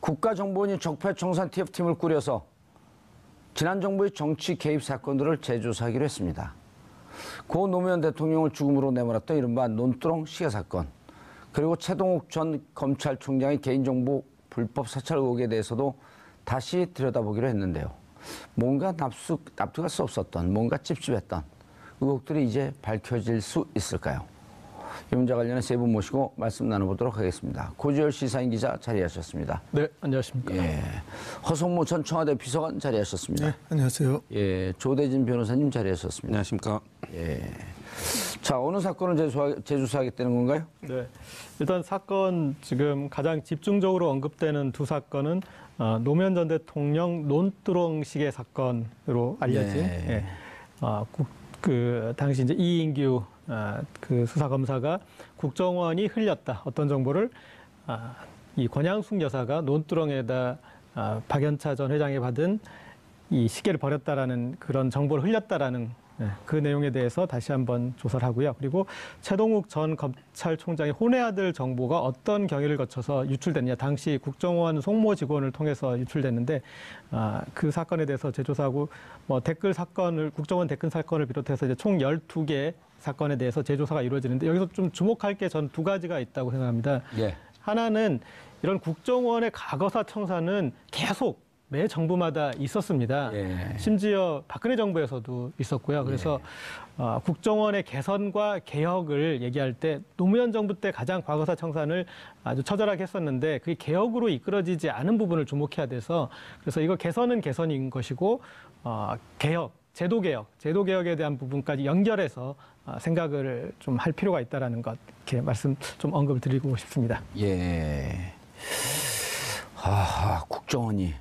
국가정보원이 적폐청산 TF팀을 꾸려서 지난 정부의 정치 개입 사건들을 재조사하기로 했습니다. 고 노무현 대통령을 죽음으로 내몰았던 이른바 논두렁 시계 사건, 그리고 최동욱 전 검찰총장의 개인정보 불법 사찰 의혹에 대해서도 다시 들여다보기로 했는데요. 뭔가 납득할 수 없었던, 뭔가 찝찝했던 의혹들이 이제 밝혀질 수 있을까요? 이 문제 관련해 세 분 모시고 말씀 나눠보도록 하겠습니다. 고지열 시사인 기자 자리하셨습니다. 네, 안녕하십니까. 예, 허성무 전 청와대 비서관 자리하셨습니다. 네, 안녕하세요. 예, 조대진 변호사님 자리하셨습니다. 안녕하십니까. 예. 자, 어느 사건을 재조사하겠다는 건가요? 네, 일단 사건 지금 가장 집중적으로 언급되는 두 사건은 노무현 전 대통령 논두렁 시계 사건으로 알려진 네. 그 당시 이제 이인규 그 수사검사가 국정원이 흘렸다 어떤 정보를 이 권양숙 여사가 논두렁에다 박연차 전 회장이 받은 이 시계를 버렸다라는 그런 정보를 흘렸다라는 그 내용에 대해서 다시 한번 조사를 하고요. 그리고 최동욱 전 검찰총장의 혼외 아들 정보가 어떤 경위를 거쳐서 유출됐냐. 당시 국정원 송모 직원을 통해서 유출됐는데 그 사건에 대해서 재조사하고 뭐 댓글 사건을 국정원 댓글 사건을 비롯해서 이제 총 12개 사건에 대해서 재조사가 이루어지는데 여기서 좀 주목할 게 전 두 가지가 있다고 생각합니다. 예. 하나는 이런 국정원의 과거사 청산은 계속 매 정부마다 있었습니다. 예. 심지어 박근혜 정부에서도 있었고요. 그래서 국정원의 개선과 개혁을 얘기할 때 노무현 정부 때 가장 과거사 청산을 아주 처절하게 했었는데 그게 개혁으로 이끌어지지 않은 부분을 주목해야 돼서 그래서 이거 개선은 개선인 것이고 개혁, 제도개혁에 대한 부분까지 연결해서 생각을 좀 할 필요가 있다라는 것 이렇게 말씀 좀 언급을 드리고 싶습니다. 예. 국정원이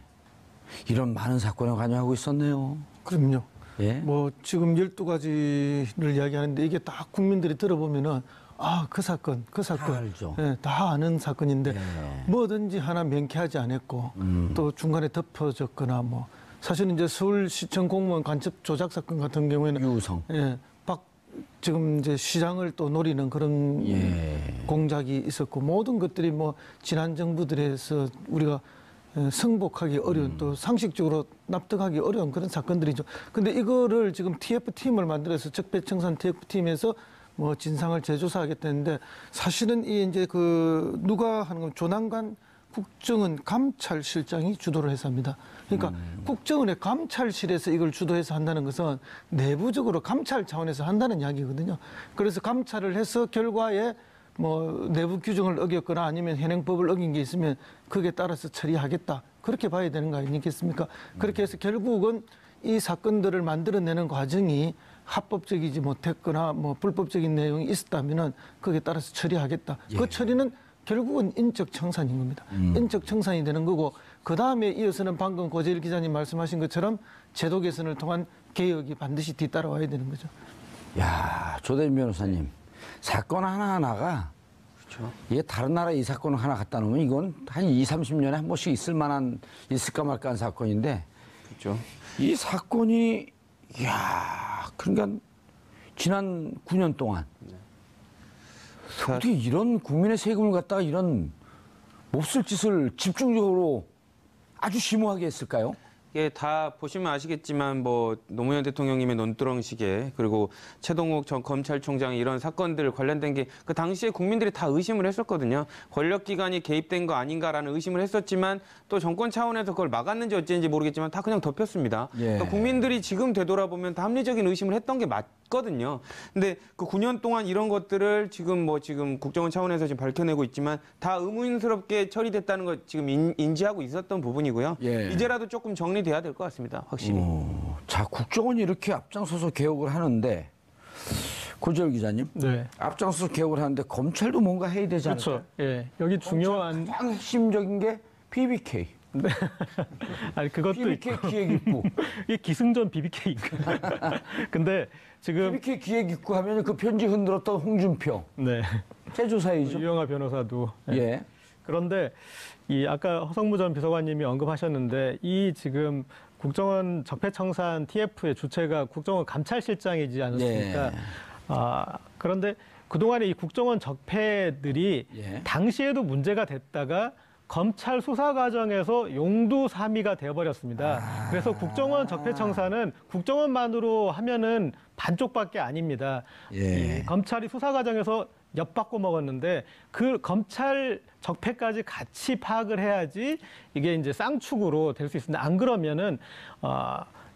이런 많은 사건에 관여하고 있었네요. 그럼요. 예. 뭐 지금 12가지를 이야기하는데 이게 다 국민들이 들어보면은 그 사건 다 알죠. 예, 다 아는 사건인데 예. 뭐든지 하나 명쾌하지 않았고 또 중간에 덮어졌거나 뭐 사실은 이제 서울시청 공무원 간첩 조작 사건 같은 경우에는 유우성. 예, 지금 이제 시장을 또 노리는 그런 공작이 있었고 모든 것들이 뭐 지난 정부들에서 우리가 승복하기 어려운 또 상식적으로 납득하기 어려운 그런 사건들이죠. 근데 이거를 지금 TF팀을 만들어서 적폐청산 TF팀에서 뭐 진상을 재조사하겠다는데 사실은 이 이제 그 누가 하는 건 조남관 국정원 감찰실장이 주도를 해서 합니다. 그러니까 국정원의 감찰실에서 이걸 주도해서 한다는 것은 내부적으로 감찰 차원에서 한다는 이야기거든요. 그래서 감찰을 해서 결과에 뭐 내부 규정을 어겼거나 아니면 현행법을 어긴 게 있으면 그게 따라서 처리하겠다. 그렇게 봐야 되는 거 아니겠습니까? 그렇게 해서 결국은 이 사건들을 만들어내는 과정이 합법적이지 못했거나 뭐 불법적인 내용이 있었다면은 거기에 따라서 처리하겠다. 그 처리는 결국은 인적 청산인 겁니다. 인적 청산이 되는 거고 그 다음에 이어서는 방금 고재일 기자님 말씀하신 것처럼 제도 개선을 통한 개혁이 반드시 뒤따라와야 되는 거죠. 야, 조대진 변호사님. 사건 하나하나가 그렇죠. 이게 다른 나라 이 사건을 하나 갖다 놓으면 이건 한 20-30년에 한 번씩 있을까 말까 한 사건인데 그렇죠. 이 사건이 그러니까 지난 9년 동안 어떻게 이런 국민의 세금을 갖다가 이런 몹쓸 짓을 집중적으로 아주 심오하게 했을까요? 이게 다 보시면 아시겠지만 뭐 노무현 대통령님의 논두렁 시계 그리고 최동욱 전 검찰총장 이런 사건들 관련된 게 그 당시에 국민들이 다 의심을 했었거든요. 권력기관이 개입된 거 아닌가라는 의심을 했었지만 또 정권 차원에서 그걸 막았는지 어찌인지 모르겠지만 다 그냥 덮였습니다. 그러니까 국민들이 지금 되돌아보면 다 합리적인 의심을 했던 게 맞거든요. 근데 그 9년 동안 이런 것들을 지금 국정원 차원에서 지금 밝혀내고 있지만 다 의문스럽게 처리됐다는 걸 지금 인지하고 있었던 부분이고요. 이제라도 조금 정리돼야 될 것 같습니다. 확실히. 자, 국정원이 이렇게 앞장서서 개혁을 하는데 고재열 기자님, 앞장서서 개혁을 하는데 검찰도 뭔가 해야 되지 않을까요? 그렇죠. 예, 여기 중요한 가장 핵심적인 게 BBK. 네. 아니 그것도 BBK 기획입구. 이게 기승전 BBK인가? 근데 지금 BBK 기획입구 하면 그 편지 흔들었던 홍준표. 재조사이죠. 유영하 변호사도. 예. 그런데 이 아까 허성무 전 비서관님이 언급하셨는데 이 지금 국정원 적폐청산 TF의 주체가 국정원 감찰실장이지 않았습니까? 그런데 그동안에 이 국정원 적폐들이 당시에도 문제가 됐다가 검찰 수사 과정에서 용두사미가 되어버렸습니다. 그래서 국정원 적폐청사는 국정원만으로 하면은 반쪽밖에 아닙니다. 예. 이 검찰이 수사 과정에서 엿바꿔 먹었는데 그 검찰 적폐까지 같이 파악을 해야지 이게 이제 쌍축으로 될 수 있습니다. 안 그러면은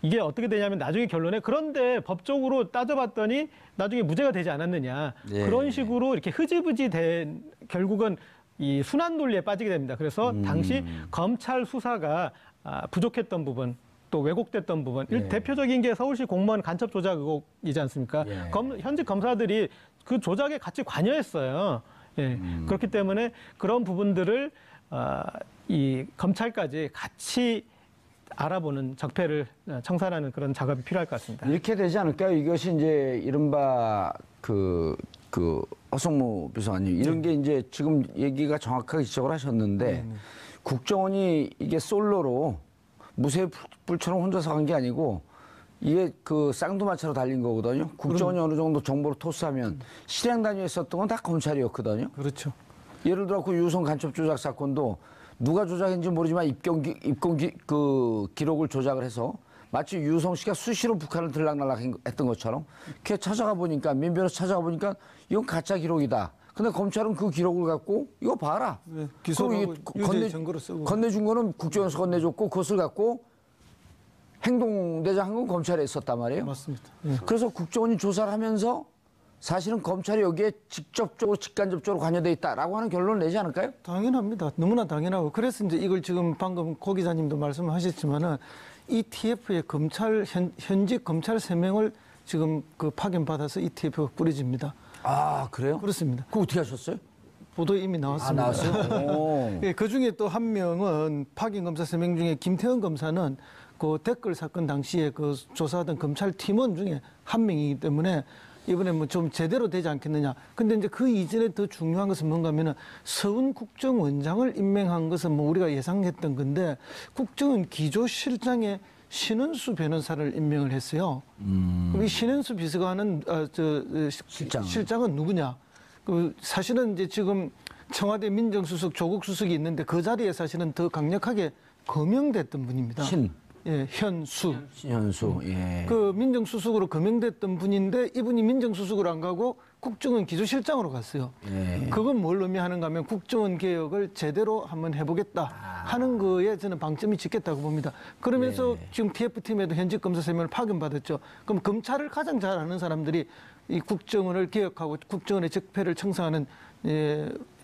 이게 어떻게 되냐면 나중에 결론에 그런데 법적으로 따져봤더니 나중에 무죄가 되지 않았느냐. 예. 그런 식으로 이렇게 흐지부지 된 결국은 이 순환 논리에 빠지게 됩니다. 그래서 당시 검찰 수사가 부족했던 부분 또 왜곡됐던 부분 대표적인 게 서울시 공무원 간첩 조작 의혹이지 않습니까? 예. 현직 검사들이 그 조작에 같이 관여했어요. 예. 그렇기 때문에 그런 부분들을 이 검찰까지 같이 알아보는 적폐를 청산하는 그런 작업이 필요할 것 같습니다. 이렇게 되지 않을까요? 이것이 이제 이른바 그 허성무 비서관님 이런 게 이제 지금 얘기가 정확하게 지적을 하셨는데 국정원이 이게 솔로로 무쇠불처럼 혼자서 간 게 아니고 이게 그 쌍두마차로 달린 거거든요. 국정원이 어느 정도 정보를 토스하면 실행 단위에 있었던 건 다 검찰이었거든요. 그렇죠. 예를 들어 그 유성 간첩 조작 사건도 누가 조작했는지 모르지만 입건 그 기록을 조작을 해서 마치 유성 씨가 수시로 북한을 들락날락 했던 것처럼 걔 찾아가 보니까 민변에서 찾아가 보니까 이건 가짜 기록이다. 근데 검찰은 그 기록을 갖고 이거 봐라. 네, 기소하고 유죄 증거로 쓰고 건네준 거는 국정원에서 건네줬고 그것을 갖고 행동대장 한 건 검찰에 있었단 말이에요. 맞습니다. 그래서 국정원이 조사를 하면서 사실은 검찰이 여기에 직접적으로 직간접적으로 관여돼 있다라고 하는 결론을 내지 않을까요? 당연합니다. 너무나 당연하고 그래서 이제 이걸 지금 방금 고 기자님도 말씀하셨지만은 ETF에 현직 검찰 3명을 지금 그 파견받아서 ETF가 꾸려집니다. 아 그래요? 그렇습니다. 그거 어떻게 하셨어요? 보도에 이미 나왔습니다. 나왔어요? 예, 그 중에 또 한 명은 파견 검사 3명 중에 김태현 검사는 그 댓글 사건 당시에 그 조사하던 검찰 팀원 중에 한 명이기 때문에 이번에 뭐 좀 제대로 되지 않겠느냐. 근데 이제 그 이전에 더 중요한 것은 뭔가 하면은 서훈 국정원장을 임명한 것은 뭐 우리가 예상했던 건데 국정원 기조실장에 신은수 변호사를 임명을 했어요. 그럼 이 신은수 비서관은 실장은 누구냐? 그 사실은 이제 지금 청와대 민정수석 조국 수석이 있는데 그 자리에 사실은 더 강력하게 거명됐던 분입니다. 현수. 신현수. 예. 그 민정수석으로 거명됐던 분인데 이분이 민정수석으로 안 가고 국정원 기조실장으로 갔어요. 예. 그건 뭘 의미하는가 하면 국정원 개혁을 제대로 한번 해보겠다 하는 거에 저는 방점이 찍겠다고 봅니다. 그러면서 지금 TF팀에도 현직 검사 3명을 파견받았죠. 그럼 검찰을 가장 잘 아는 사람들이 이 국정원을 개혁하고 국정원의 적폐를 청산하는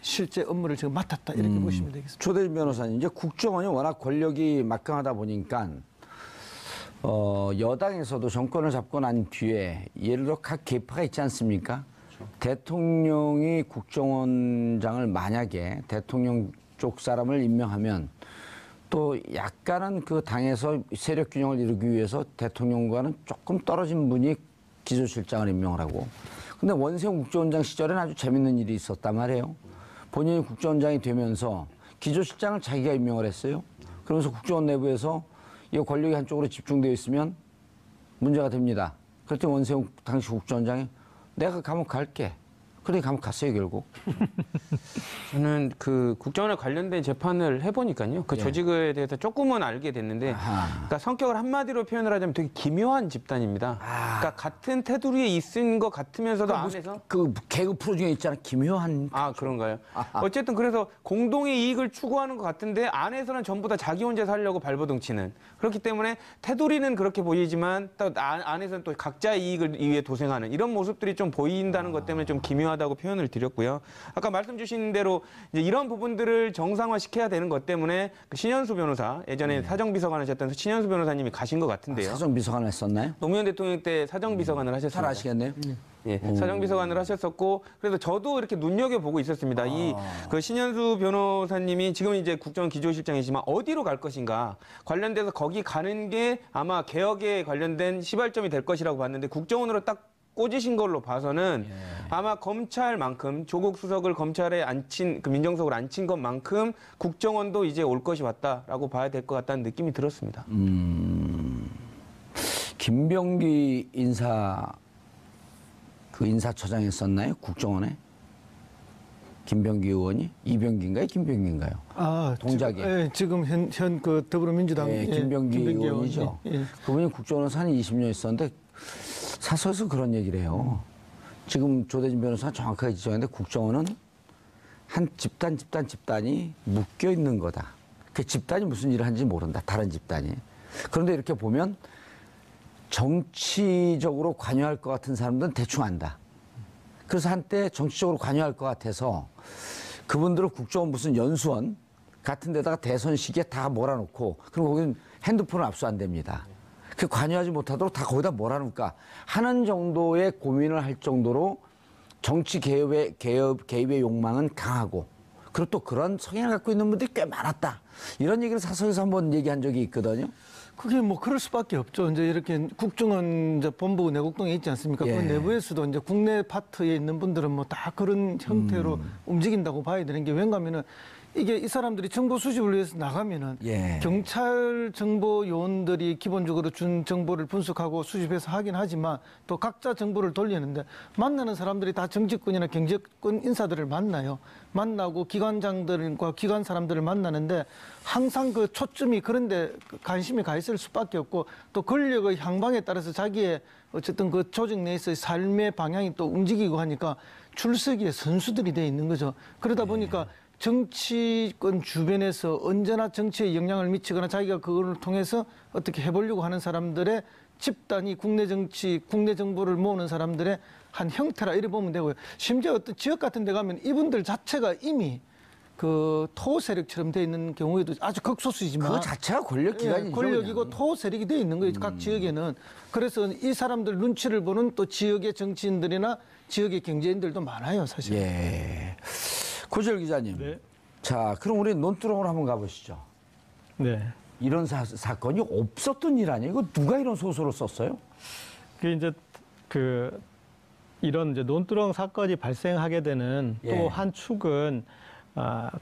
실제 업무를 지금 맡았다 이렇게 보시면 되겠습니다. 조대진 변호사님, 이제 국정원이 워낙 권력이 막강하다 보니까 여당에서도 정권을 잡고 난 뒤에 예를 들어 각 계파가 있지 않습니까? 그렇죠. 대통령이 국정원장을 만약에 대통령 쪽 사람을 임명하면 또 약간은 그 당에서 세력 균형을 이루기 위해서 대통령과는 조금 떨어진 분이 기조실장을 임명을 하고, 근데 원세훈 국정원장 시절에는 아주 재밌는 일이 있었단 말이에요. 본인이 국정원장이 되면서 기조실장을 자기가 임명을 했어요. 그러면서 국정원 내부에서 이 권력이 한쪽으로 집중되어 있으면 문제가 됩니다. 그랬더니 원세훈 당시 국정원장이 내가 감옥 갈게. 그래 감옥 갔어요 결국. 저는 그 국정원에 관련된 재판을 해보니까요. 그 조직에 대해서 조금은 알게 됐는데, 그러니까 성격을 한마디로 표현을 하자면 되게 기묘한 집단입니다. 그러니까 같은 테두리에 있은 것 같으면서도 안에서 그 개그 프로 중에 있잖아 기묘한. 그런가요? 어쨌든 그래서 공동의 이익을 추구하는 것 같은데 안에서는 전부 다 자기 혼자 살려고 발버둥치는, 그렇기 때문에 테두리는 그렇게 보이지만 또 안에서는 또 각자의 이익을 위해 도생하는 이런 모습들이 좀 보인다는 것 때문에 좀 기묘하다고 표현을 드렸고요. 아까 말씀 주신 대로 이제 이런 부분들을 정상화시켜야 되는 것 때문에 그 신현수 변호사, 예전에 사정비서관 하셨던 신현수 변호사님이 가신 것 같은데요. 사정비서관 했었나요? 노무현 대통령 때 사정비서관을 하셨습니다. 잘 아시겠네요. 예, 사정비서관을 하셨었고, 그래서 저도 이렇게 눈여겨보고 있었습니다. 그 신현수 변호사님이 지금 이제 국정원 기조실장이지만 어디로 갈 것인가 관련돼서 거기 가는 게 아마 개혁에 관련된 시발점이 될 것이라고 봤는데, 국정원으로 딱 꽂으신 걸로 봐서는 아마 검찰만큼 조국 수석을 검찰에 앉힌, 그 민정수석으로 앉힌 것만큼 국정원도 이제 올 것이 왔다라고 봐야 될 것 같다는 느낌이 들었습니다. 김병기 인사처장 했었나요? 국정원에? 김병기 의원이 이병기인가요, 김병기인가요? 동작이. 지금 현 그 더불어민주당 김병기 의원이죠. 의원이, 그분이 국정원에서 한 20년 있었는데 사설에서 그런 얘기를 해요. 지금 조대진 변호사가 정확하게 지적했는데 국정원은 한 집단이 묶여 있는 거다. 그 집단이 무슨 일을 하는지 모른다. 다른 집단이. 그런데 이렇게 보면 정치적으로 관여할 것 같은 사람들은 대충 안다. 그래서 한때 정치적으로 관여할 것 같아서 그분들을 국정원 무슨 연수원 같은 데다가 대선 시기에 다 몰아놓고 그리고 거기는 핸드폰을 압수 안 됩니다. 그 관여하지 못하도록 다 거기다 몰아놓을까 하는 정도의 고민을 할 정도로 정치 개입의 욕망은 강하고 그리고 또 그런 성향을 갖고 있는 분들이 꽤 많았다. 이런 얘기를 사석에서 한번 얘기한 적이 있거든요. 그게 뭐 그럴 수밖에 없죠. 이제 이렇게 국정원 이제 본부 내곡동에 있지 않습니까? 그 내부에서도 이제 국내 파트에 있는 분들은 뭐 다 그런 형태로 움직인다고 봐야 되는 게 왠가면은 이게 이 사람들이 정보 수집을 위해서 나가면은 경찰 정보 요원들이 기본적으로 준 정보를 분석하고 수집해서 하긴 하지만 또 각자 정보를 돌리는데 만나는 사람들이 다 정치권이나 경제권 인사들을 만나요. 만나고 기관장들과 기관 사람들을 만나는데 항상 그 초점이 그런데 관심이 가 있을 수밖에 없고 또 권력의 향방에 따라서 자기의 어쨌든 그 조직 내에서의 삶의 방향이 또 움직이고 하니까 출석기에 선수들이 돼 있는 거죠. 그러다 보니까 정치권 주변에서 언제나 정치에 영향을 미치거나 자기가 그걸 통해서 어떻게 해보려고 하는 사람들의 집단이 국내 정치, 국내 정보를 모으는 사람들의 한 형태라 이래 보면 되고요. 심지어 어떤 지역 같은 데 가면 이분들 자체가 이미 그 토 세력처럼 돼 있는 경우에도 아주 극소수이지만 그 자체가 권력 기관이죠. 권력이고 그냥. 토 세력이 돼 있는 거예요. 각 지역에는. 그래서 이 사람들 눈치를 보는 또 지역의 정치인들이나 지역의 경제인들도 많아요, 사실. 예. 고재열 기자님. 네. 자, 그럼 우리 논두렁으로 한번 가보시죠. 네. 이런 사건이 없었던 일 아니에요? 이거 누가 이런 소설을 썼어요? 그 이제 그 이런 이제 논두렁 사건이 발생하게 되는 또 한 축은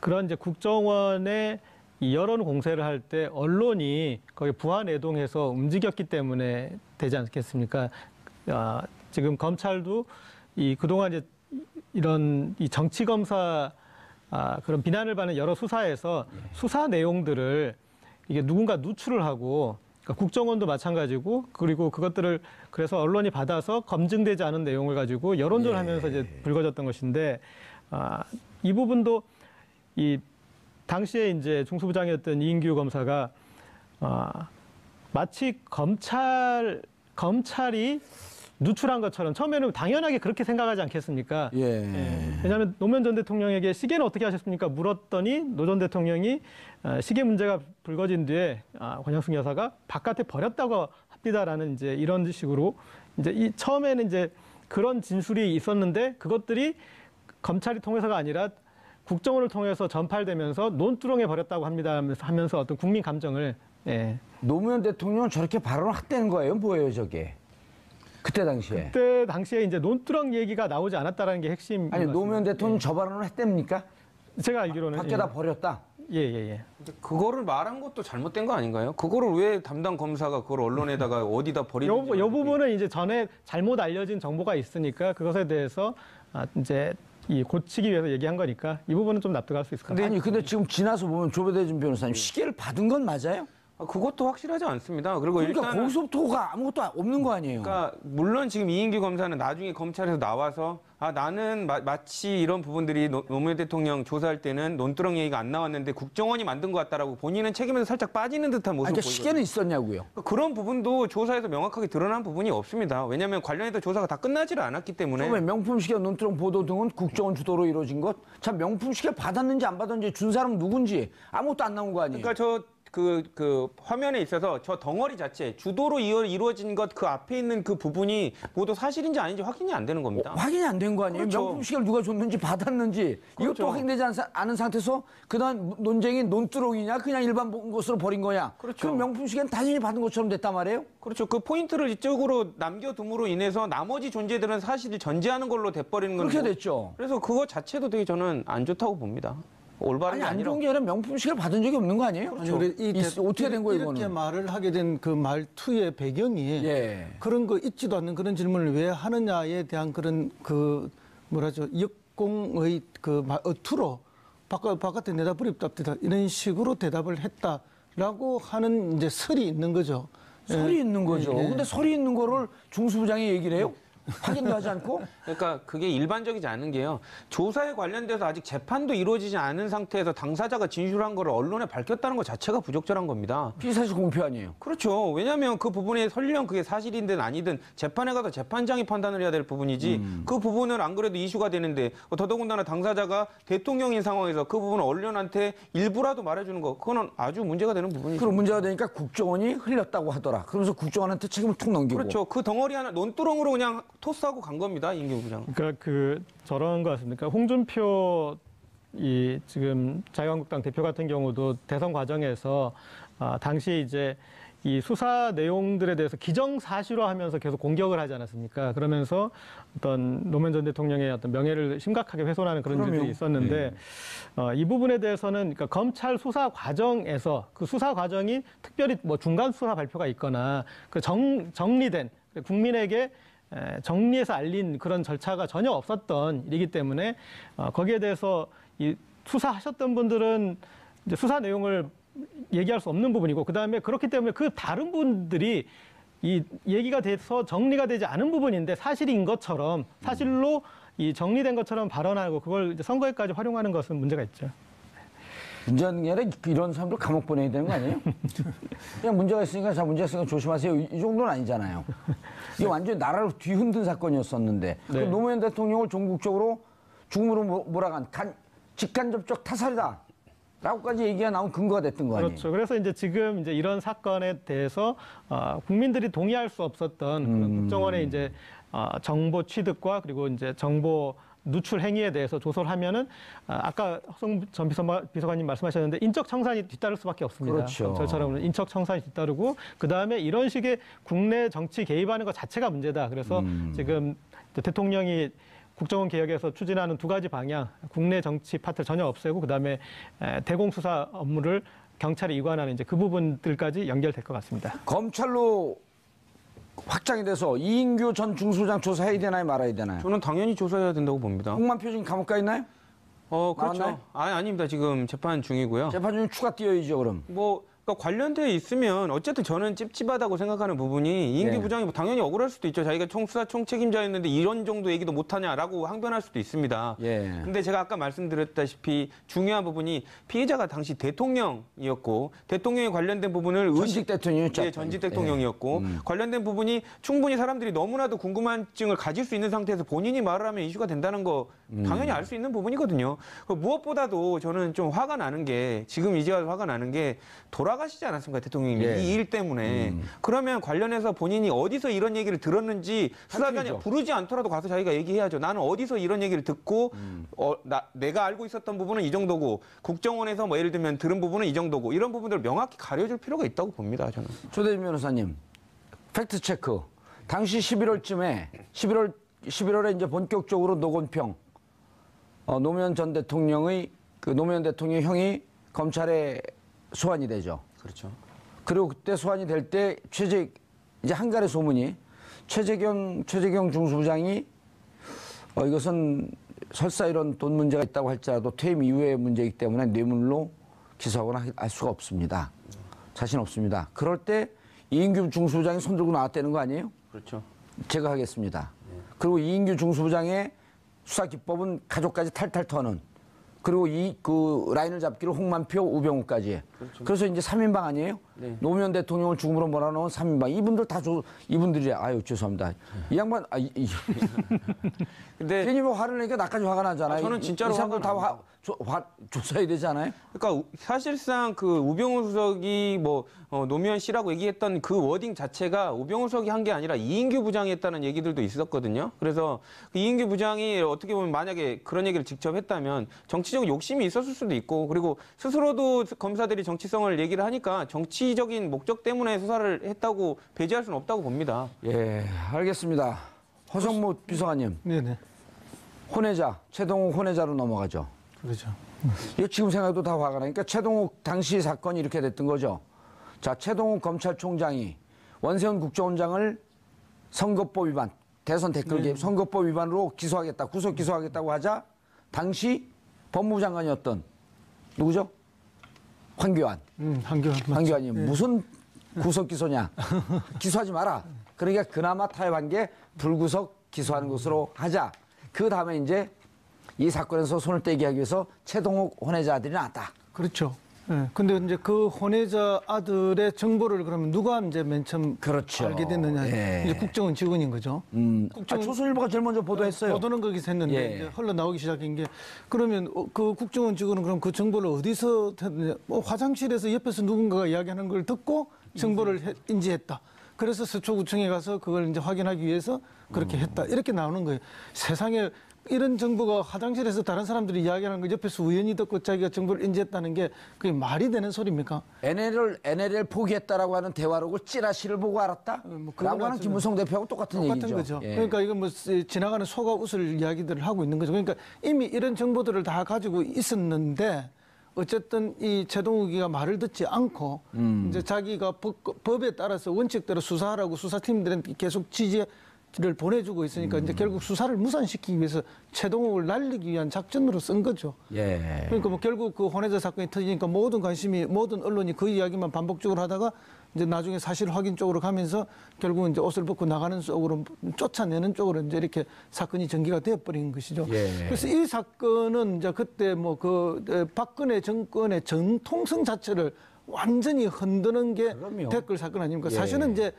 그런 이제 국정원의 이 여론 공세를 할 때 언론이 거기 부안해동해서 움직였기 때문에 되지 않겠습니까? 지금 검찰도 이 그동안 이제 이런 이 정치 검사 그런 비난을 받는 여러 수사에서 수사 내용들을 이게 누군가 누출을 하고 그러니까 국정원도 마찬가지고 그리고 그것들을 그래서 언론이 받아서 검증되지 않은 내용을 가지고 여론전을 하면서 이제 불거졌던 것인데 이 부분도 이 당시에 이제 중수부장이었던 이인규 검사가 마치 검찰이 누출한 것처럼 처음에는 당연하게 그렇게 생각하지 않겠습니까? 왜냐하면 노무현 전 대통령에게 시계는 어떻게 하셨습니까? 물었더니 노 전 대통령이 시계 문제가 불거진 뒤에 권양숙 여사가 바깥에 버렸다고 합니다라는 이제 이런 식으로 이제 처음에는 이제 그런 진술이 있었는데 그것들이 검찰이 통해서가 아니라 국정원을 통해서 전팔되면서 논두렁에 버렸다고 합니다 하면서 어떤 국민 감정을 노무현 대통령은 저렇게 발언을 했다는 거예요? 뭐예요, 저게? 그때 당시에 이제 논두렁 얘기가 나오지 않았다라는 게 핵심. 아니 노무현 대통령 저 발언을 했답니까? 제가 알기로는 밖에다 버렸다. 그거를 말한 것도 잘못된 거 아닌가요? 그거를 왜 담당 검사가 그걸 언론에다가 어디다 버리는지. 요 부분은 이제 전에 잘못 알려진 정보가 있으니까 그것에 대해서 이제 고치기 위해서 얘기한 거니까 이 부분은 좀 납득할 수 있을 것 같아요. 근데 지금 지나서 보면 조배대진 변호사님 시계를 받은 건 맞아요? 그것도 확실하지 않습니다. 그리고 그러니까 일단은 거기서부터가 아무것도 없는 거 아니에요? 그러니까 물론 지금 이인규 검사는 나중에 검찰에서 나와서 나는 마치 이런 부분들이 노무현 대통령 조사할 때는 논두렁 얘기가 안 나왔는데 국정원이 만든 것 같다라고 본인은 책임에서 살짝 빠지는 듯한 모습을 그러니까 시계는 있었냐고요? 그런 부분도 조사에서 명확하게 드러난 부분이 없습니다. 왜냐하면 관련해서 조사가 다 끝나지를 않았기 때문에. 처음에 명품 시계 논두렁 보도 등은 국정원 주도로 이루어진 것? 참 명품 시계 받았는지 안 받았는지 준 사람은 누군지 아무것도 안 나온 거 아니에요? 그러니까 그 화면에 있어서 저 덩어리 자체 주도로 이루어진 것 그 앞에 있는 그 부분이 모두 사실인지 아닌지 확인이 안 되는 겁니다. 확인이 안 된 거 아니에요? 그렇죠. 명품 시계를 누가 줬는지 받았는지 그렇죠. 이것도 확인되지 않은 상태에서 그다음 논쟁이 논두렁이냐 그냥 일반 것으로 버린 거냐? 그렇죠. 그럼 명품 시계는 당연히 받은 것처럼 됐단 말이에요? 그렇죠. 그 포인트를 이쪽으로 남겨둠으로 인해서 나머지 존재들은 사실을 전제하는 걸로 돼버리는 건데. 그렇게 됐죠. 그래서 그거 자체도 되게 저는 안 좋다고 봅니다. 올바른 게 안 아니라. 좋은 게 아니라 명품 시계를 받은 적이 없는 거 아니에요? 아니, 우리 어떻게 된 거예요, 이렇게 이거는? 말을 하게 된 그 말투의 배경이 그런 거 있지도 않는 그런 질문을 왜 하느냐에 대한 그런 그 뭐라죠 역공의 그 어투로 바깥에 내다 버립다 이런 식으로 대답을 했다라고 하는 이제 설이 있는 거죠. 설이 있는 거죠. 예. 근데 설이 있는 거를 중수부장이 얘기를 해요? 확인도 하지 않고? 그러니까 그게 일반적이지 않은 게요. 조사에 관련돼서 아직 재판도 이루어지지 않은 상태에서 당사자가 진술한 거를 언론에 밝혔다는 것 자체가 부적절한 겁니다. 피의사실 공표 아니에요. 그렇죠. 왜냐하면 그 부분이 설령 그게 사실이든 아니든 재판에 가서 재판장이 판단을 해야 될 부분이지 그 부분은 안 그래도 이슈가 되는데 더더군다나 당사자가 대통령인 상황에서 그 부분을 언론한테 일부라도 말해주는 거 그거는 아주 문제가 되는 부분이죠. 그럼 문제가 되니까 국정원이 흘렸다고 하더라. 그러면서 국정원한테 책임을 툭 넘기고. 그렇죠. 그 덩어리 하나 논두렁으로 그냥 토스하고 간 겁니다. 이인규 부장. 그러니까 저런 거 같습니다. 홍준표 이 지금 자유한국당 대표 같은 경우도 대선 과정에서 당시 이제 이 수사 내용들에 대해서 기정사실화하면서 계속 공격을 하지 않았습니까? 그러면서 어떤 노무현 전 대통령의 어떤 명예를 심각하게 훼손하는 그런 일들이 있었는데 이 부분에 대해서는 그러니까 검찰 수사 과정에서 그 수사 과정이 특별히 뭐 중간 수사 발표가 있거나 그 정리된 국민에게 정리해서 알린 그런 절차가 전혀 없었던 일이기 때문에 거기에 대해서 이 수사하셨던 분들은 이제 수사 내용을 얘기할 수 없는 부분이고 그다음에 그렇기 때문에 그 다른 분들이 이 얘기가 돼서 정리가 되지 않은 부분인데 사실인 것처럼 사실로 이 정리된 것처럼 발언하고 그걸 이제 선거에까지 활용하는 것은 문제가 있죠. 문제는 게 아니라 이런 사람들 감옥 보내야 되는 거 아니에요? 그냥 문제가 있으니까 조심하세요. 이 정도는 아니잖아요. 이게 완전히 나라를 뒤흔든 사건이었었는데 그 노무현 대통령을 전국적으로 죽음으로 몰아간 직간접적 타살이다. 라고까지 얘기가 나온 근거가 됐던 거 아니에요? 그렇죠. 그래서 이제 지금 이제 이런 사건에 대해서 국민들이 동의할 수 없었던 그런 국정원의 이제 정보 취득과 그리고 이제 정보 누출 행위에 대해서 조사를 하면은 아까 허성 전 비서관님 말씀하셨는데 인적 청산이 뒤따를 수밖에 없습니다. 그렇죠. 저처럼 인적 청산이 뒤따르고 그 다음에 이런 식의 국내 정치 개입하는 것 자체가 문제다. 그래서 지금 대통령이 국정원 개혁에서 추진하는 두 가지 방향, 국내 정치 파트를 전혀 없애고 그다음에 대공수사 업무를 경찰에 이관하는 이제 그 부분들까지 연결될 것 같습니다. 검찰로 확장이 돼서 이인규 전 중수부장 조사해야 되나요, 말아야 되나요? 저는 당연히 조사해야 된다고 봅니다. 홍만표 지금 감옥 가 있나요? 그렇죠. 나왔나요? 아닙니다. 지금 재판 중이고요. 재판 중에 추가 뛰어야죠, 그럼. 그러니까 관련돼 있으면 어쨌든 저는 찝찝하다고 생각하는 부분이 이인규 네. 부장이 뭐 당연히 억울할 수도 있죠. 자기가 총수사 총책임자였는데 이런 정도 얘기도 못하냐라고 항변할 수도 있습니다. 예. 근데 제가 아까 말씀드렸다시피 중요한 부분이 피해자가 당시 대통령이었고 대통령에 관련된 부분을 전직 대통령이었죠. 예, 전직 대통령이었고 관련된 부분이 충분히 사람들이 너무나도 궁금증을 가질 수 있는 상태에서 본인이 말을 하면 이슈가 된다는 거 당연히 알 수 있는 부분이거든요. 무엇보다도 저는 좀 화가 나는 게 지금 이제 와서 화가 나는 게 돌아가시지 않았습니까 대통령님이 예. 이 일 때문에 그러면 관련해서 본인이 어디서 이런 얘기를 들었는지 수사관이 밝혀야죠. 부르지 않더라도 가서 자기가 얘기해야죠. 나는 어디서 이런 얘기를 듣고 내가 알고 있었던 부분은 이 정도고 국정원에서 뭐 예를 들면 들은 부분은 이 정도고 이런 부분들을 명확히 가려줄 필요가 있다고 봅니다. 저는. 조대진 변호사님, 팩트 체크. 당시 11월쯤에 11월에 이제 본격적으로 노건평 노무현 전 대통령의 노무현 대통령 형이 검찰에 소환이 되죠. 그렇죠. 그리고 그때 소환이 될 때 이제 한갈의 소문이 최재경 중수부장이 이것은 설사 이런 돈 문제가 있다고 할지라도 퇴임 이후의 문제이기 때문에 뇌물로 기소하거나 할 수가 없습니다. 자신 없습니다. 그럴 때 이인규 중수부장이 손들고 나왔다는 거 아니에요? 그렇죠. 제가 하겠습니다. 그리고 이인규 중수부장의 수사 기법은 가족까지 탈탈 터는 그리고 그 라인을 잡기로 홍만표, 우병우까지. 그렇죠. 그래서 이제 3인방 아니에요? 네. 노무현 대통령을 죽음으로 몰아넣은 3인방. 이분들 이분들이 죄송합니다. 이 양반 근데 괜히 뭐 화를 내니까 나까지 화가 나잖아요. 저는 진짜로 이 사람들 화가 다 조사해야 되지 않아요? 그러니까 사실상 그 우병우 수석이 노무현 씨라고 얘기했던 그 워딩 자체가 우병우 수석이 한 게 아니라 이인규 부장이 했다는 얘기들도 있었거든요. 그래서 그 이인규 부장이 어떻게 보면 만약에 그런 얘기를 직접 했다면 정치적 욕심이 있었을 수도 있고 그리고 스스로도 검사들이 정치성을 얘기를 하니까 정치적인 목적 때문에 수사를 했다고 배제할 수는 없다고 봅니다. 예, 알겠습니다. 허성모 비서관님, 네네. 혼외자, 최동욱 혼외자로 넘어가죠. 그렇죠. 이거 지금 생각해도 다 화가 나니까 최동욱 당시 사건이 이렇게 됐던 거죠. 자, 최동욱 검찰총장이 원세훈 국정원장을 선거법 위반, 대선 댓글 개입 선거법 위반으로 기소하겠다, 구속 기소하겠다고 하자 당시 법무부 장관이었던 누구죠? 황교안. 한교안. 황교안이 무슨 구속 기소냐? 기소하지 마라. 그러니까 그나마 타협한 게 불구속 기소하는 것으로 하자. 그 다음에 이제 이 사건에서 손을 떼게 하기 위해서 최동욱 혼외자 아들이 나왔다. 그렇죠. 예. 근데 이제 그 혼외자 아들의 정보를 그러면 누가 이제 맨 처음 그렇죠. 알게 됐느냐? 예. 이제 국정원 직원인 거죠. 조선일보가 제일 먼저 보도했어요. 보도는 거기서 했는데 예. 이제 흘러나오기 시작한 게 그러면 그 국정원 직원은 그럼 그 정보를 어디서 했느냐? 화장실에서 옆에서 누군가가 이야기하는 걸 듣고 정보를 인지했다. 그래서 서초구청에 가서 그걸 이제 확인하기 위해서 그렇게 했다. 이렇게 나오는 거예요. 세상에 이런 정보가 화장실에서 다른 사람들이 이야기하는 거 옆에서 우연히 듣고 자기가 정보를 인지했다는 게 그게 말이 되는 소리입니까? NLL 포기했다라고 하는 대화록을 찌라시를 보고 알았다? 라고 하는 김무성 대표하고 똑같은 얘기죠. 거죠. 예. 그러니까 이건 뭐 지나가는 소가 웃을 이야기들을 하고 있는 거죠. 그러니까 이미 이런 정보들을 다 가지고 있었는데 어쨌든 이 최동욱이가 말을 듣지 않고 이제 자기가 법에 따라서 원칙대로 수사하라고 수사팀들한테 계속 지지를 보내주고 있으니까 이제 결국 수사를 무산시키기 위해서 최동욱을 날리기 위한 작전으로 쓴 거죠. 예. 그러니까 뭐 결국 그 혼외자 사건이 터지니까 모든 관심이 모든 언론이 그 이야기만 반복적으로 하다가 이제 나중에 사실 확인 쪽으로 가면서 결국은 이제 옷을 벗고 나가는 쪽으로 쫓아내는 쪽으로 이제 이렇게 사건이 전개가 되어버린 것이죠. 예. 그래서 이 사건은 이제 그때 뭐 그 박근혜 정권의 정통성 자체를 완전히 흔드는 게 그럼요. 댓글 사건 아닙니까? 예. 사실은 이제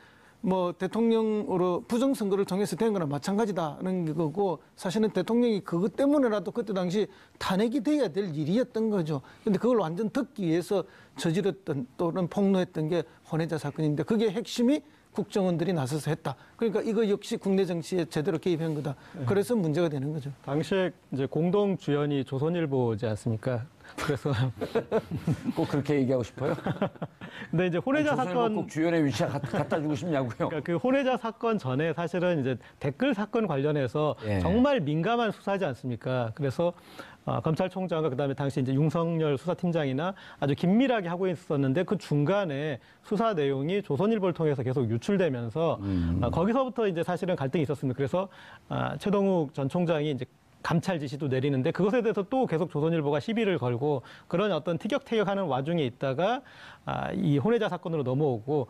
뭐 대통령으로 부정선거를 통해서 된 거나 마찬가지다는 거고 사실은 대통령이 그것 때문에라도 그때 당시 탄핵이 돼야 될 일이었던 거죠. 근데 그걸 완전 덮기 위해서 저질렀던 또는 폭로했던 게 혼외자 사건인데 그게 핵심이 국정원들이 나서서 했다. 그러니까 이거 역시 국내 정치에 제대로 개입한 거다. 그래서 문제가 되는 거죠. 당시에 이제 공동 주연이 조선일보지 않습니까? 그래서 꼭 그렇게 얘기하고 싶어요? 근데 이제 혼외자 조선일보 사건 꼭 주연의 위치에 갖다 주고 싶냐고요? 그러니까 그 혼외자 사건 전에 사실은 이제 댓글 사건 관련해서 예. 정말 민감한 수사지 않습니까? 그래서 검찰총장과 그다음에 당시 이제 윤석열 수사팀장이나 아주 긴밀하게 하고 있었는데 그 중간에 수사 내용이 조선일보를 통해서 계속 유출되면서 거기서부터 이제 사실은 갈등이 있었습니다. 그래서 최동욱 전 총장이 이제 감찰 지시도 내리는데 그것에 대해서 또 계속 조선일보가 시비를 걸고 그런 어떤 티격태격하는 와중에 있다가 이 혼외자 사건으로 넘어오고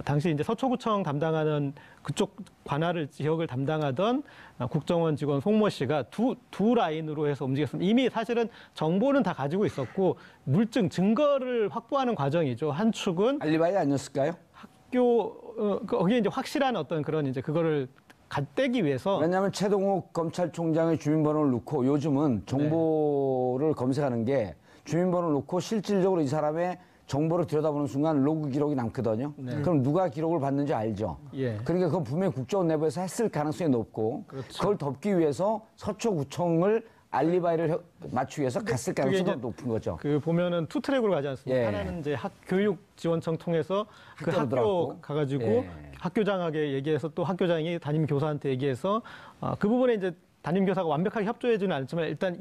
당시 이제 서초구청 담당하는 그쪽 관할을 지역을 담당하던 국정원 직원 송모 씨가 두 라인으로 해서 움직였습니다. 이미 사실은 정보는 다 가지고 있었고 물증 증거를 확보하는 과정이죠. 한 축은 알리바이 아니었을까요? 거기에 이제 확실한 어떤 그런 이제 그거를 갓대기 위해서 왜냐하면 최동욱 검찰총장의 주민번호를 넣고 요즘은 정보를 검색하는 게 주민번호를 넣고 실질적으로 이 사람의 정보를 들여다보는 순간 로그 기록이 남거든요. 그럼 누가 기록을 받는지 알죠. 예. 그러니까 그건 분명히 국정원 내부에서 했을 가능성이 높고 그걸 덮기 위해서 서초구청을 알리바이를 맞추기 위해서 갔을 가능성이 더 높은 거죠. 그 보면은 투 트랙으로 가지 않습니까? 예. 하나는 이제 교육지원청 통해서 그 학교로 학교 들어갔고. 가가지고 예. 학교장에게 얘기해서 또 학교장이 담임 교사한테 얘기해서 그 부분에 이제 담임 교사가 완벽하게 협조해주는 않지만 일단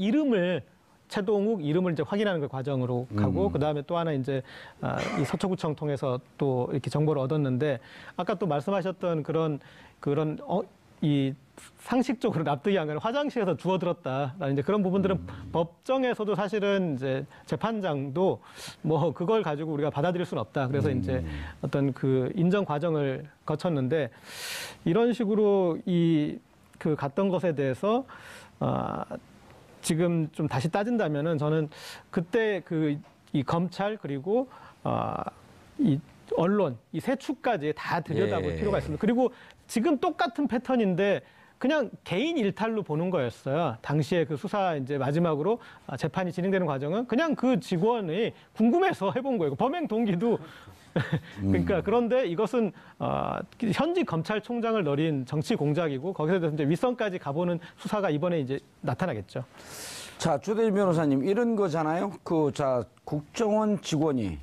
최동욱 이름을 이제 확인하는 그 과정으로 가고 그 다음에 또 하나 이제 이 서초구청 통해서 또 이렇게 정보를 얻었는데 아까 또 말씀하셨던 그런 이 상식적으로 납득이 안 가는 화장실에서 주워들었다라는 이제 그런 부분들은 법정에서도 사실은 이제 재판장도 뭐 그걸 가지고 우리가 받아들일 수는 없다. 그래서 이제 어떤 그 인정 과정을 거쳤는데 이런 식으로 그 갔던 것에 대해서 지금 좀 다시 따진다면은 저는 그때 이 검찰 그리고 이 언론 이 세 축까지 다 들여다볼 필요가 있습니다. 그리고 지금 똑같은 패턴인데 그냥 개인 일탈로 보는 거였어요. 당시에 그 수사 이제 마지막으로 재판이 진행되는 과정은 그냥 그 직원이 궁금해서 해본 거예요. 범행 동기도 그러니까 그런데 이것은 현직 검찰총장을 노린 정치 공작이고 거기서 대해서 이제 윗선까지 가보는 수사가 이번에 이제 나타나겠죠. 자, 조대진 변호사님 이런 거잖아요. 국정원 직원이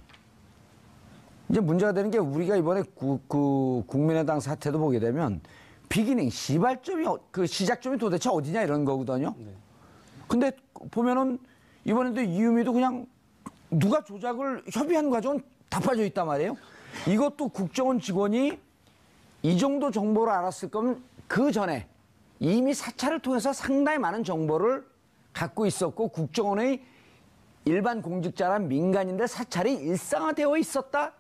이제 문제가 되는 게 우리가 이번에 국민의당 사태도 보게 되면 비기닝 시발점이 그 시작점이 도대체 어디냐 이런 거거든요. 근데 보면은 이번에도 이유미도 그냥 누가 조작을 협의한 과정은 다 빠져 있단 말이에요. 이것도 국정원 직원이 이 정도 정보를 알았을 거면 그 전에 이미 사찰을 통해서 상당히 많은 정보를 갖고 있었고 국정원의 일반 공직자란 민간인들 사찰이 일상화되어 있었다.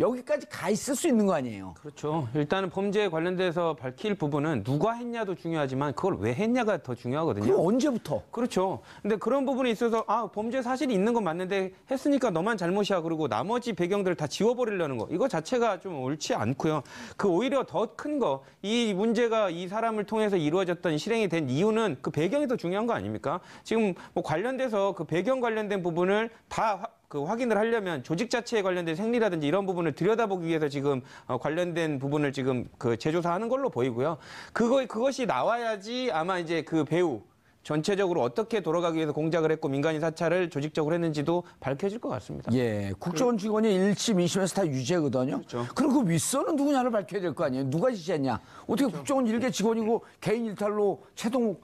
여기까지 가 있을 수 있는 거 아니에요? 그렇죠. 일단은 범죄에 관련돼서 밝힐 부분은 누가 했냐도 중요하지만 그걸 왜 했냐가 더 중요하거든요. 그럼 언제부터? 그렇죠. 근데 그런 부분에 있어서 범죄 사실이 있는 건 맞는데 했으니까 너만 잘못이야. 그리고 나머지 배경들을 다 지워버리려는 거. 이거 자체가 좀 옳지 않고요. 그 오히려 더 큰 거. 이 문제가 이 사람을 통해서 이루어졌던 실행이 된 이유는 그 배경이 더 중요한 거 아닙니까? 지금 뭐 관련돼서 그 배경 관련된 부분을 다 확인을 하려면 조직 자체에 관련된 생리라든지 이런 부분을 들여다보기 위해서 지금 관련된 부분을 지금 그 재조사하는 걸로 보이고요. 그것이 나와야지 아마 이제 그 배후 전체적으로 어떻게 돌아가기 위해서 공작을 했고 민간인 사찰을 조직적으로 했는지도 밝혀질 것 같습니다. 예, 국정원 직원이 1심, 2심에서 다 유죄거든요. 그렇죠. 그럼 그 윗선은 누구냐를 밝혀야 될 거 아니에요. 누가 지시했냐. 어떻게 국정원 일개 직원이고 개인 일탈로 최동욱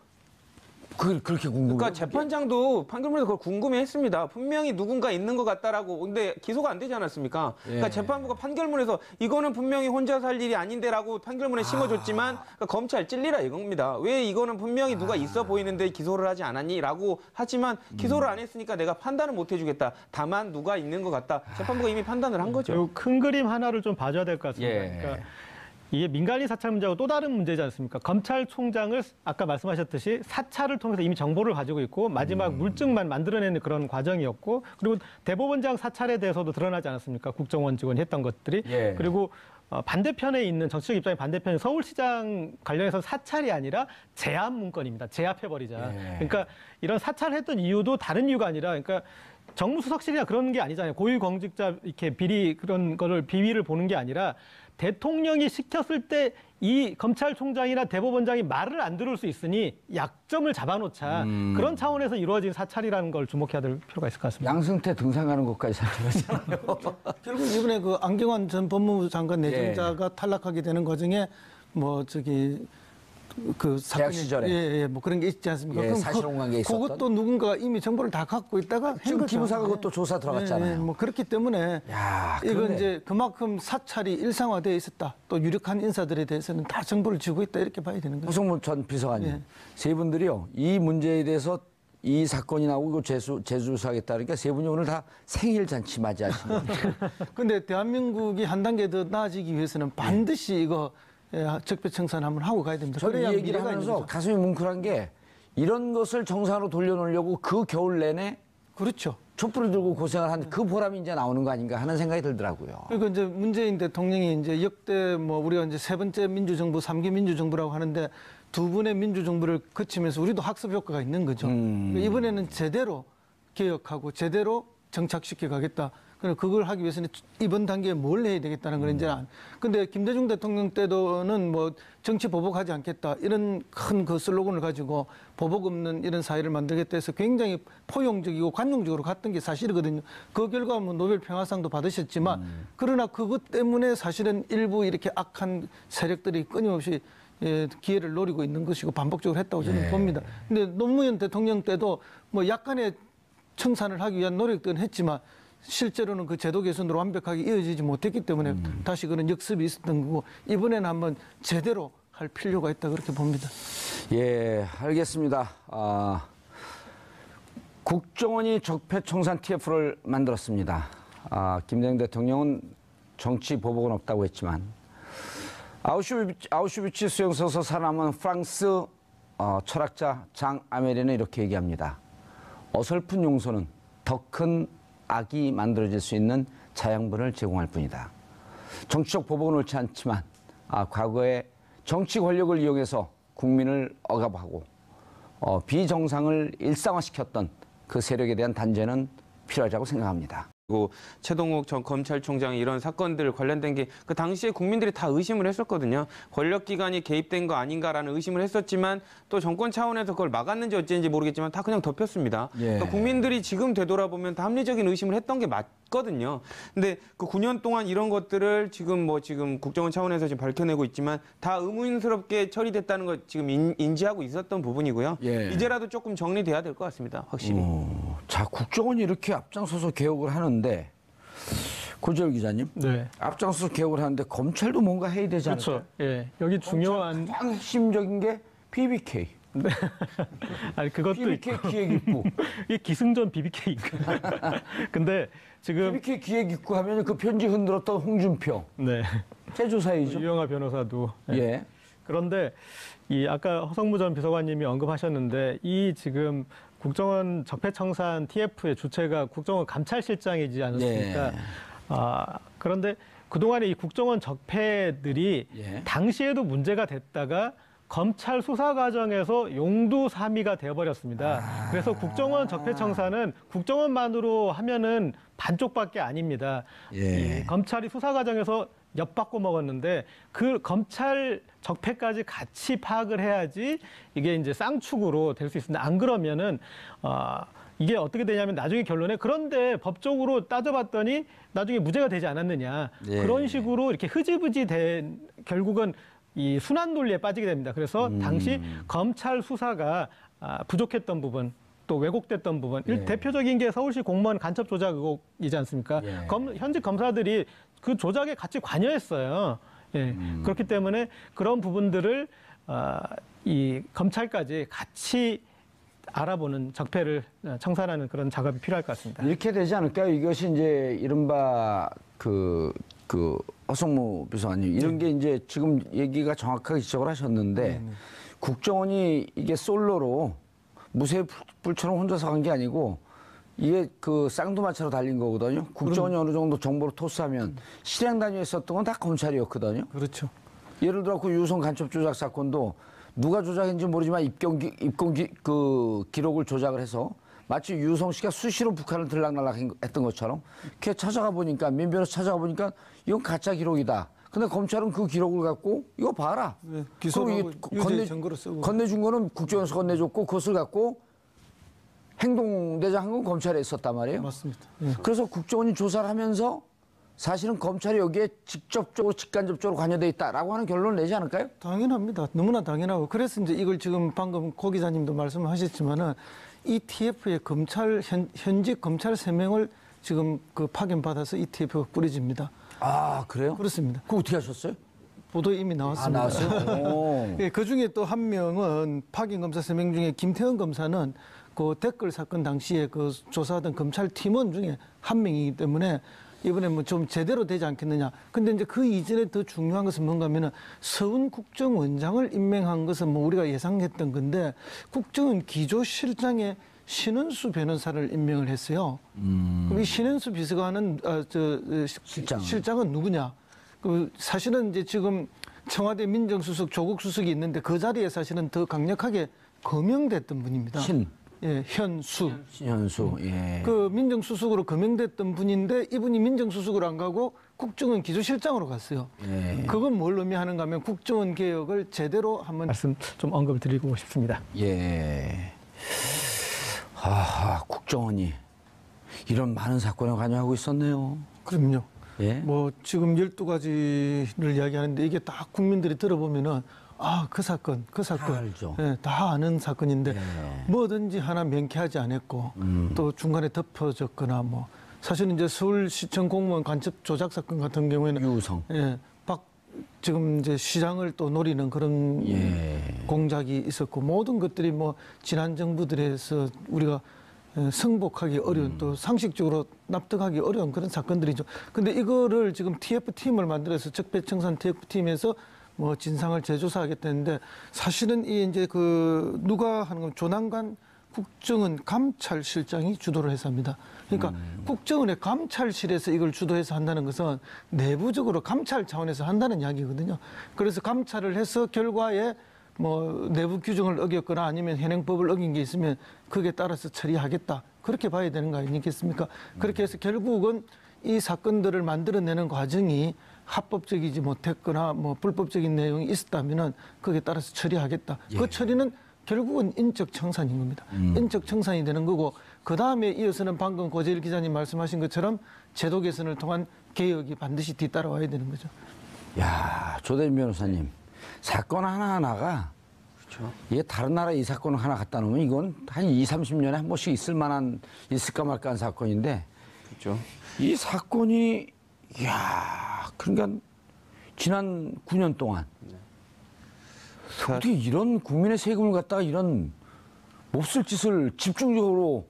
그렇게 궁금해요? 그러니까 재판장도 판결문에서 그걸 궁금해했습니다. 분명히 누군가 있는 것 같다라고. 근데 기소가 안 되지 않았습니까? 그러니까 예. 재판부가 판결문에서 이거는 분명히 혼자 살 일이 아닌데라고 판결문에 심어줬지만 그러니까 검찰 찔리라 이겁니다. 왜 이거는 분명히 누가 있어 보이는데 기소를 하지 않았니라고 하지만 기소를 안 했으니까 내가 판단을 못 해주겠다. 다만 누가 있는 것 같다. 재판부가 이미 판단을 한 거죠. 요 큰 그림 하나를 좀 봐줘야 될 것 같습니다. 예. 그러니까 이게 민간인 사찰 문제하고 또 다른 문제지 않습니까? 검찰총장을 아까 말씀하셨듯이 사찰을 통해서 이미 정보를 가지고 있고 마지막 물증만 만들어내는 그런 과정이었고 그리고 대법원장 사찰에 대해서도 드러나지 않았습니까? 국정원 직원이 했던 것들이. 예. 그리고 반대편에 있는 정치적 입장의 반대편에 서울시장 관련해서 사찰이 아니라 제압 문건입니다. 제압해버리자. 예. 그러니까 이런 사찰을 했던 이유도 다른 이유가 아니라 그러니까 정무수석실이나 그런 게 아니잖아요. 고위공직자 이렇게 비리 그런 거를 비위를 보는 게 아니라 대통령이 시켰을 때 이 검찰총장이나 대법원장이 말을 안 들을 수 있으니 약점을 잡아놓자. 그런 차원에서 이루어진 사찰이라는 걸 주목해야 될 필요가 있을 것 같습니다. 양승태 등산하는 것까지 사찰했잖아요. 결국 이번에 그 안경환 전 법무부 장관 내정자가 탈락하게 되는 과정에 뭐 그 대학 시절에. 뭐 그런 게 있지 않습니까? 예, 그럼 사실혼관계 있었던. 그것도 누군가가 이미 정보를 다 갖고 있다가 한 지금 거죠. 기무사가 그것도 조사 들어갔잖아요. 뭐 그렇기 때문에 야, 이건 그런데- 이제 그만큼 사찰이 일상화되어 있었다. 또 유력한 인사들에 대해서는 다 정보를 쥐고 있다 이렇게 봐야 되는 거죠. 허성문 전 비서관님, 예. 세 분들이요 이 문제에 대해서 이 사건이 나오고 재수사하겠다니까 세 분이 오늘 다 생일 잔치 맞이하시는 거예요. 근데 대한민국이 한 단계 더 나아지기 위해서는 반드시 이거 적폐청산 한번 하고 가야 됩니다. 저는 이 그래야 얘기를 미래가 있는 하면서 거죠. 가슴이 뭉클한 게 이런 것을 정상으로 돌려놓으려고 그 겨울 내내 그렇죠. 촛불을 들고 고생을 한 그 보람이 이제 나오는 거 아닌가 하는 생각이 들더라고요. 그리고 이제 문재인 대통령이 이제 역대 뭐 우리가 이제 세 번째 민주정부, 3기 민주정부라고 하는데 두 분의 민주정부를 거치면서 우리도 학습 효과가 있는 거죠. 이번에는 제대로 개혁하고 제대로 정착시켜 가겠다. 그걸 하기 위해서는 이번 단계에 뭘 해야 되겠다는 걸 이제 근데 김대중 대통령 때도는 뭐 정치 보복하지 않겠다 이런 큰 그 슬로건을 가지고 보복 없는 이런 사회를 만들겠다 해서 굉장히 포용적이고 관용적으로 갔던 게 사실이거든요. 그 결과 뭐 노벨 평화상도 받으셨지만 그러나 그것 때문에 사실은 일부 이렇게 악한 세력들이 끊임없이 기회를 노리고 있는 것이고 반복적으로 했다고 저는 봅니다. 근데 노무현 대통령 때도 뭐 약간의 청산을 하기 위한 노력들은 했지만 실제로는 그 제도 개선으로 완벽하게 이어지지 못했기 때문에 다시 그런 역습이 있었던 거고 이번에는 한번 제대로 할 필요가 있다 그렇게 봅니다. 예, 알겠습니다. 국정원이 적폐청산 TF를 만들었습니다. 김대중 대통령은 정치 보복은 없다고 했지만 아우슈비츠 수용소에서 살아남은 프랑스 철학자 장 아메리는 이렇게 얘기합니다. 어설픈 용서는 더 큰 악이 만들어질 수 있는 자양분을 제공할 뿐이다. 정치적 보복은 옳지 않지만 과거에 정치 권력을 이용해서 국민을 억압하고 비정상을 일상화시켰던 그 세력에 대한 단죄는 필요하다고 생각합니다. 그리고 최동욱 전 검찰총장이 이런 사건들 관련된 게 그 당시에 국민들이 다 의심을 했었거든요. 권력기관이 개입된 거 아닌가라는 의심을 했었지만 또 정권 차원에서 그걸 막았는지 어쨌는지 모르겠지만 다 그냥 덮였습니다. 예. 그러니까 국민들이 지금 되돌아보면 다 합리적인 의심을 했던 게 맞거든요. 근데 그 9년 동안 이런 것들을 지금 국정원 차원에서 지금 밝혀내고 있지만 다 의문스럽게 처리됐다는 걸 지금 인지하고 있었던 부분이고요. 예. 이제라도 조금 정리돼야 될 것 같습니다. 확실히. 자, 국정원이 이렇게 앞장서서 개혁을 하는데 고재열 기자님, 네. 앞장서서 개혁을 하는데 검찰도 뭔가 해야 되지 않을까요? 그렇죠. 예. 여기 중요한 가장 핵심적인 게 BBK. 아니 그것도 BBK 있고. 기획입구. 이게 기승전 BBK. 근데 지금 BBK 기획입구 하면 그 편지 흔들었던 홍준표. 네. 제조사이죠. 유영하 변호사도. 네. 예. 그런데 이 아까 허성무 전 비서관님이 언급하셨는데 이 지금 국정원 적폐청산 TF의 주체가 국정원 감찰실장이지 않았습니까? 예. 그런데 그동안에 이 국정원 적폐들이 예. 당시에도 문제가 됐다가 검찰 수사 과정에서 용두사미가 되어버렸습니다. 그래서 국정원 적폐청산은 국정원만으로 하면은 반쪽밖에 아닙니다. 예. 이 검찰이 수사 과정에서 엿바꿔 먹었는데 그 검찰 적폐까지 같이 파악을 해야지 이게 이제 쌍축으로 될 수 있습니다. 안 그러면은 이게 어떻게 되냐면 나중에 결론에 그런데 법적으로 따져봤더니 나중에 무죄가 되지 않았느냐. 예. 그런 식으로 이렇게 흐지부지 된 결국은 이 순환 논리에 빠지게 됩니다. 그래서 당시 검찰 수사가 부족했던 부분 또 왜곡됐던 부분 예. 대표적인 게 서울시 공무원 간첩 조작 의혹이지 않습니까? 예. 현직 검사들이 그 조작에 같이 관여했어요. 예. 그렇기 때문에 그런 부분들을 이 검찰까지 같이 알아보는 적폐를 청산하는 그런 작업이 필요할 것 같습니다. 이렇게 되지 않을까요? 이것이 이제 이른바 그 허성무 비서관님 이런 게 이제 지금 얘기가 정확하게 지적을 하셨는데 국정원이 이게 솔로로 무쇠불처럼 혼자서 간 게 아니고 이게 그 쌍두마차로 달린 거거든요. 국정원이 어느 정도 정보를 토스하면 실행 단위에 썼던 건 다 검찰이었거든요. 그렇죠. 예를 들어 그 유성 간첩 조작 사건도 누가 조작했는지 모르지만 입건 기록을 조작을 해서 마치 유성 씨가 수시로 북한을 들락날락했던 것처럼 걔 찾아가 보니까 민변에서 찾아가 보니까 이건 가짜 기록이다. 근데 검찰은 그 기록을 갖고 이거 봐라. 네, 기소하고 유죄 증거로 쓰고. 건네준 거는 국정원에서 건네줬고 그것을 갖고 행동대장 한 건 검찰에 있었단 말이에요. 맞습니다. 예. 그래서 국정원이 조사를 하면서 사실은 검찰이 여기에 직접적으로 직간접적으로 관여돼 있다라고 하는 결론을 내지 않을까요? 당연합니다. 너무나 당연하고 그래서 이제 이걸 지금 방금 고 기자님도 말씀하셨지만은 이 TF의 현직 검찰 3명을 지금 그 파견받아서 이 TF가 꾸려집니다. 아 그래요? 그렇습니다. 그거 어떻게 하셨어요? 보도에 이미 나왔습니다. 나왔어요? 예, 그 중에 또 한 명은 파견 검사 3명 중에 김태현 검사는 그 댓글 사건 당시에 그 조사하던 검찰 팀원 중에 한 명이기 때문에 이번에 뭐 좀 제대로 되지 않겠느냐. 근데 이제 그 이전에 더 중요한 것은 뭔가 하면은 서훈 국정원장을 임명한 것은 뭐 우리가 예상했던 건데 국정원 기조실장에 신은수 변호사를 임명을 했어요. 그럼 이 신은수 비서관은 실장은 누구냐? 그 사실은 이제 지금 청와대 민정수석 조국 수석이 있는데 그 자리에 사실은 더 강력하게 거명됐던 분입니다. 예, 신현수. 예. 그 민정수석으로 거명됐던 분인데 이분이 민정수석으로 안 가고 국정원 기조실장으로 갔어요. 예. 그건 뭘 의미하는가 하면 국정원 개혁을 제대로 한번 말씀 좀 언급을 드리고 싶습니다. 예. 아, 국정원이 이런 많은 사건에 관여하고 있었네요. 그럼요. 예. 뭐 지금 12가지를 이야기하는데 이게 다 국민들이 들어보면은 그 사건 다 알죠. 예, 다 아는 사건인데 예. 뭐든지 하나 명쾌하지 않았고 또 중간에 덮어졌거나 뭐 사실은 이제 서울시청 공무원 간첩 조작 사건 같은 경우에는 유성. 예, 지금 이제 시장을 또 노리는 그런 예. 공작이 있었고 모든 것들이 뭐 지난 정부들에서 우리가 승복하기 어려운 또 상식적으로 납득하기 어려운 그런 사건들이죠. 근데 이거를 지금 TF팀을 만들어서 적폐청산 TF팀에서 뭐 진상을 재조사하겠다는데 사실은 이 이제 그 누가 하는 건 조남관 국정원 감찰실장이 주도를 해서 합니다. 그러니까 국정원의 감찰실에서 이걸 주도해서 한다는 것은 내부적으로 감찰 차원에서 한다는 이야기거든요. 그래서 감찰을 해서 결과에 뭐 내부 규정을 어겼거나 아니면 현행법을 어긴 게 있으면 그게 따라서 처리하겠다. 그렇게 봐야 되는 거 아니겠습니까? 그렇게 해서 결국은 이 사건들을 만들어내는 과정이 합법적이지 못했거나 뭐 불법적인 내용이 있었다면은 거기에 따라서 처리하겠다. 예. 그 처리는 결국은 인적 청산인 겁니다. 인적 청산이 되는 거고 그 다음에 이어서는 방금 고재일 기자님 말씀하신 것처럼 제도 개선을 통한 개혁이 반드시 뒤따라와야 되는 거죠. 야, 조대진 변호사님. 사건 하나하나가 그렇죠. 이게 다른 나라 이 사건을 하나 갖다 놓으면 이건 한 20-30년에 한 번씩 있을까 말까 한 사건인데 그렇죠. 이 사건이 그러니까 지난 9년 동안 어떻게 이런 국민의 세금을 갖다가 이런 몹쓸 짓을 집중적으로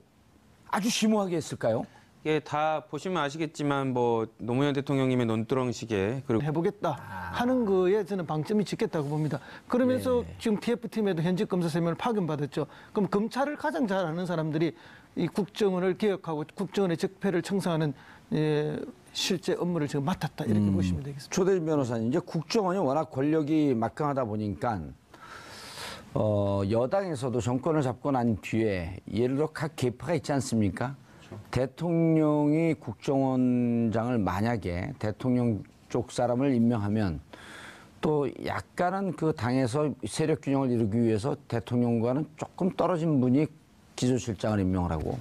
아주 심오하게 했을까요? 이게 다 보시면 아시겠지만 뭐 노무현 대통령님의 논두렁식에 그리고 해보겠다 하는 거에 저는 방점이 찍겠다고 봅니다. 그러면서 지금 TF팀에도 현직 검사 3명을 파견받았죠. 그럼 검찰을 가장 잘 아는 사람들이 이 국정원을 개혁하고 국정원의 적폐를 청산하는 실제 업무를 지금 맡았다 이렇게 보시면 되겠습니다. 조대진 변호사님, 이제 국정원이 워낙 권력이 막강하다 보니까 여당에서도 정권을 잡고 난 뒤에 예를 들어 각 계파가 있지 않습니까? 대통령이 국정원장을 만약에 대통령 쪽 사람을 임명하면 또 약간은 그 당에서 세력 균형을 이루기 위해서 대통령과는 조금 떨어진 분이 기조실장을 임명을 하고,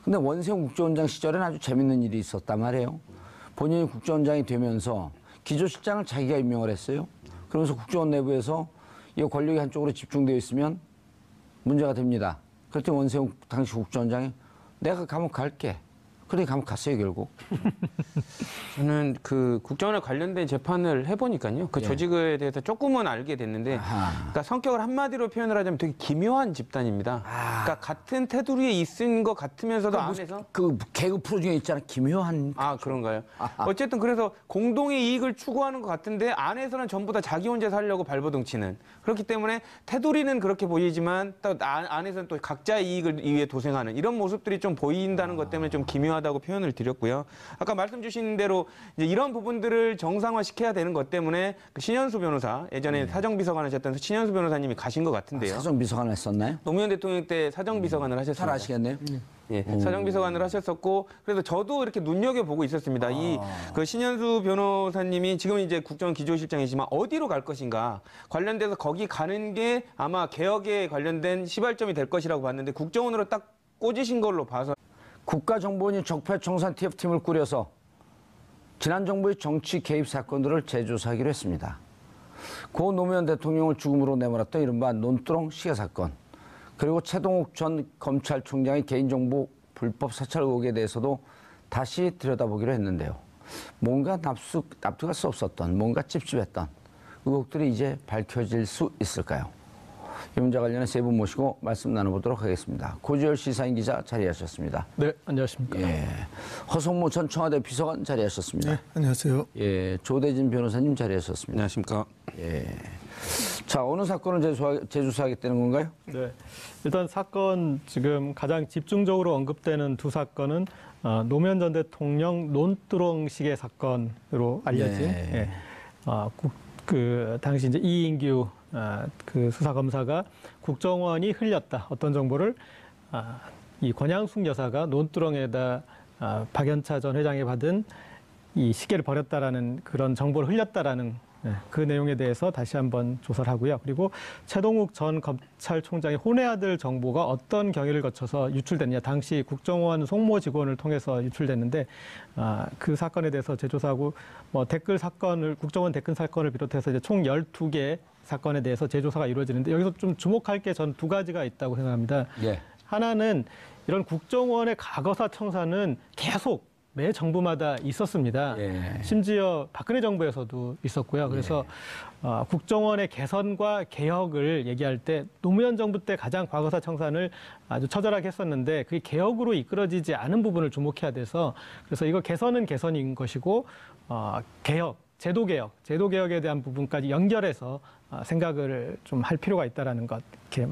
근데 원세훈 국정원장 시절에는 아주 재밌는 일이 있었단 말이에요. 본인이 국정원장이 되면서 기조실장을 자기가 임명을 했어요. 그러면서 국정원 내부에서 이 권력이 한쪽으로 집중되어 있으면 문제가 됩니다. 그랬더니 원세훈 당시 국정원장이 내가 감옥 갈게. 그래 감옥 갔어요 결국. 저는 그 국정원에 관련된 재판을 해보니까요. 그 예. 조직에 대해서 조금은 알게 됐는데, 그러니까 성격을 한마디로 표현을 하자면 되게 기묘한 집단입니다. 그러니까 같은 테두리에 있은 것 같으면서도 안에서 그 개그 프로 중에 있잖아 기묘한. 그런가요? 어쨌든 그래서 공동의 이익을 추구하는 것 같은데 안에서는 전부 다 자기 혼자 살려고 발버둥치는, 그렇기 때문에 테두리는 그렇게 보이지만 또 안에서는 또 각자의 이익을 위해 도생하는 이런 모습들이 좀 보인다는 것 때문에 좀 기묘하다고 표현을 드렸고요. 아까 말씀 주신 대로 이제 이런 부분들을 정상화시켜야 되는 것 때문에 그 신현수 변호사, 예전에 사정비서관 하셨던 신현수 변호사님이 가신 것 같은데요. 사정비서관을 했었나요? 노무현 대통령 때 사정비서관을 하셨습니다. 잘 아시겠네요. 예, 사정비서관을 하셨었고, 그래서 저도 이렇게 눈여겨보고 있었습니다. 이 그 신현수 변호사님이 지금 이제 국정원 기조실장이지만 어디로 갈 것인가 관련돼서 거기 가는 게 아마 개혁에 관련된 시발점이 될 것이라고 봤는데 국정원으로 딱 꽂으신 걸로 봐서 국가정보원이 적폐청산 TF팀을 꾸려서 지난 정부의 정치 개입 사건들을 재조사하기로 했습니다. 고 노무현 대통령을 죽음으로 내몰았던 이른바 논두렁 시계 사건, 그리고 최동욱 전 검찰총장의 개인정보 불법 사찰 의혹에 대해서도 다시 들여다보기로 했는데요. 뭔가 납득할 수 없었던, 뭔가 찝찝했던 의혹들이 이제 밝혀질 수 있을까요? 이 문제 관련해 세 분 모시고 말씀 나눠보도록 하겠습니다. 고지열 시사인 기자 자리하셨습니다. 네, 안녕하십니까. 예, 허성모 전 청와대 비서관 자리하셨습니다. 네, 안녕하세요. 예, 조대진 변호사님 자리하셨습니다. 안녕하십니까. 예. 자, 어느 사건을 재조사하겠다는 건가요? 네, 일단 사건 지금 가장 집중적으로 언급되는 두 사건은 노무현 전 대통령 논두렁 시계 사건으로 알려진 네. 그 당시 이제 이인규 그 수사검사가 국정원이 흘렸다 어떤 정보를 이 권양숙 여사가 논두렁에다 박연차 전 회장이 받은 이 시계를 버렸다라는 그런 정보를 흘렸다라는 그 내용에 대해서 다시 한번 조사를 하고요. 그리고 최동욱 전 검찰총장의 혼외 아들 정보가 어떤 경위를 거쳐서 유출됐냐. 당시 국정원 송모 직원을 통해서 유출됐는데 그 사건에 대해서 재조사하고 뭐 댓글 사건을 국정원 댓글 사건을 비롯해서 이제 총 12개 사건에 대해서 재조사가 이루어지는데 여기서 좀 주목할 게 전 두 가지가 있다고 생각합니다. 예. 하나는 이런 국정원의 과거사 청산은 계속 매 정부마다 있었습니다. 예. 심지어 박근혜 정부에서도 있었고요. 그래서 국정원의 개선과 개혁을 얘기할 때 노무현 정부 때 가장 과거사 청산을 아주 처절하게 했었는데 그게 개혁으로 이끌어지지 않은 부분을 주목해야 돼서 그래서 이거 개선은 개선인 것이고 개혁, 제도 개혁에 대한 부분까지 연결해서 생각을 좀 할 필요가 있다라는 것 이렇게